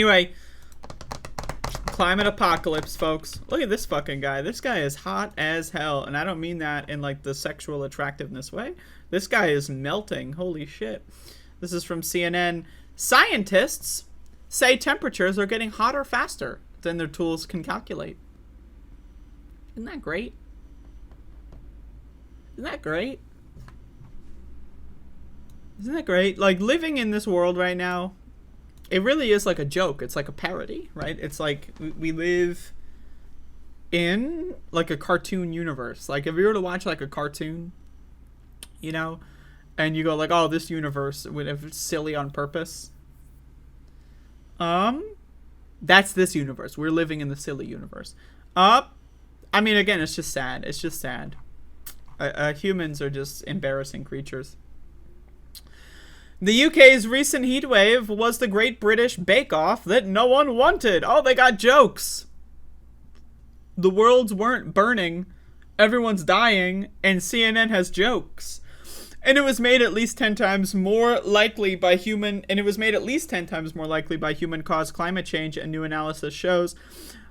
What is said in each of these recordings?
Anyway, climate apocalypse, folks. Look at this fucking guy. This guy is hot as hell, and I don't mean that in like the sexual attractiveness way. This guy is melting. Holy shit. This is from CNN. Scientists say temperatures are getting hotter faster than their tools can calculate. Isn't that great? Isn't that great? Isn't that great? Like, living in this world right now, it really is like a joke. It's like a parody, right? It's like we live in like a cartoon universe. Like, if you were to watch like a cartoon, you know, and you go like, oh, this universe, if it's silly on purpose, that's this universe. We're living in the silly universe. I mean, again, it's just sad. It's just sad. Humans are just embarrassing creatures. The UK's recent heatwave was the Great British Bake Off that no one wanted. Oh, they got jokes. The worlds weren't burning, everyone's dying, and CNN has jokes. And it was made at least 10 times more likely by human caused climate change, a new analysis shows.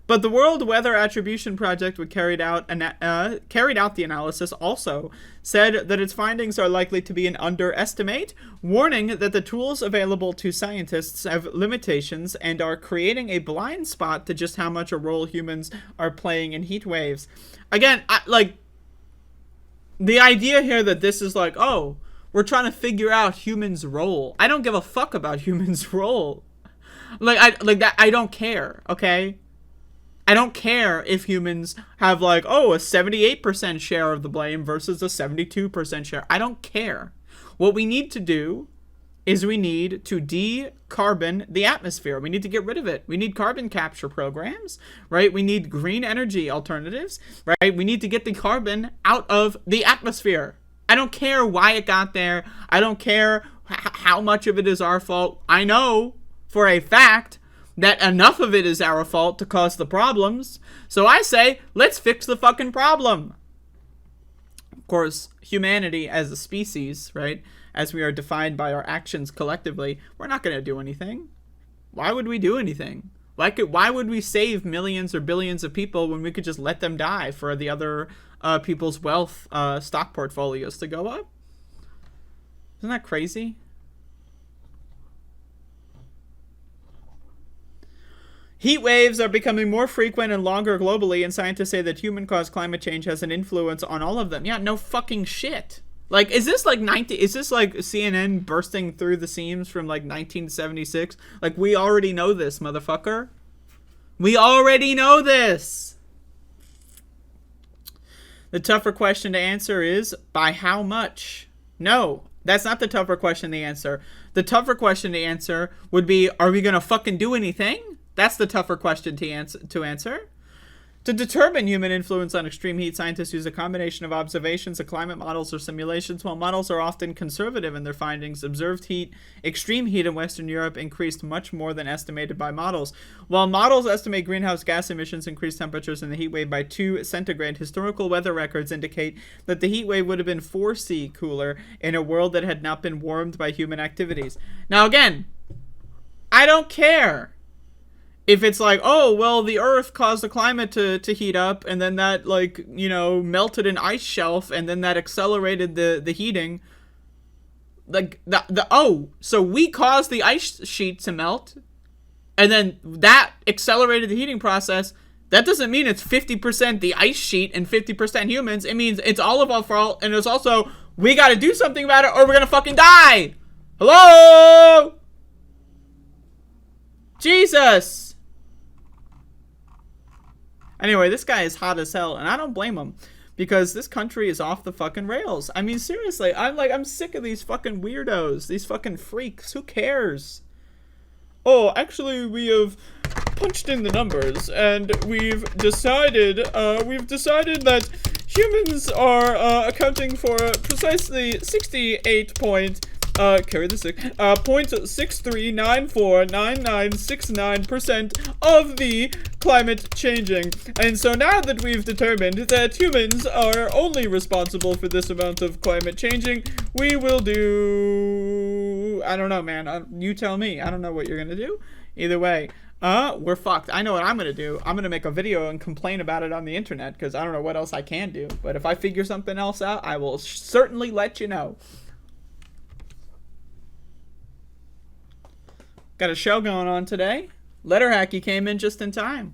But the World Weather Attribution Project, which carried out the analysis, also said that its findings are likely to be an underestimate, warning that the tools available to scientists have limitations and are creating a blind spot to just how much a role humans are playing in heat waves. Again, the idea here that this is like, oh, we're trying to figure out humans' role. I don't give a fuck about humans' role. I don't care, okay? I don't care if humans have like, oh, a 78% share of the blame versus a 72% share. I don't care. What we need to do is we need to decarbon the atmosphere. We need to get rid of it. We need carbon capture programs, right? We need green energy alternatives, right? We need to get the carbon out of the atmosphere. I don't care why it got there. I don't care how much of it is our fault. I know for a fact that enough of it is our fault to cause the problems. So I say, let's fix the fucking problem. Of course, humanity as a species, right, as we are defined by our actions collectively, we're not going to do anything. Why would we do anything? Why would we save millions or billions of people when we could just let them die for the other people's wealth stock portfolios to go up? Isn't that crazy? Heat waves are becoming more frequent and longer globally, and scientists say that human-caused climate change has an influence on all of them. Yeah, no fucking shit. Like, is this like CNN bursting through the seams from like 1976? Like, we already know this, motherfucker. We already know this. The tougher question to answer is, by how much? No, that's not the tougher question to answer. The tougher question to answer would be, are we gonna fucking do anything? That's the tougher question to answer. To determine human influence on extreme heat, scientists use a combination of observations of climate models or simulations. While models are often conservative in their findings, observed extreme heat in Western Europe increased much more than estimated by models. While models estimate greenhouse gas emissions increased temperatures in the heat wave by 2 centigrade, historical weather records indicate that the heat wave would have been 4°C cooler in a world that had not been warmed by human activities. Now again, I don't care if it's like, oh, well, the Earth caused the climate to heat up, and then that, like, you know, melted an ice shelf, and then that accelerated the heating. Like, so we caused the ice sheet to melt, and then that accelerated the heating process. That doesn't mean it's 50% the ice sheet and 50% humans. It means it's all of our fault, and it's also, we gotta do something about it, or we're gonna fucking die! Hello? Jesus! Anyway, this guy is hot as hell, and I don't blame him, because this country is off the fucking rails. I mean, seriously, I'm sick of these fucking weirdos, these fucking freaks. Who cares? Oh, actually, we have punched in the numbers, and we've decided that humans are accounting for precisely 0.63949969% of the climate changing. And so now that we've determined that humans are only responsible for this amount of climate changing, we will do... I don't know, man. You tell me. I don't know what you're gonna do. Either way, we're fucked. I know what I'm gonna do. I'm gonna make a video and complain about it on the internet because I don't know what else I can do. But if I figure something else out, I will certainly let you know. Got a show going on today. Letter Hacky came in just in time.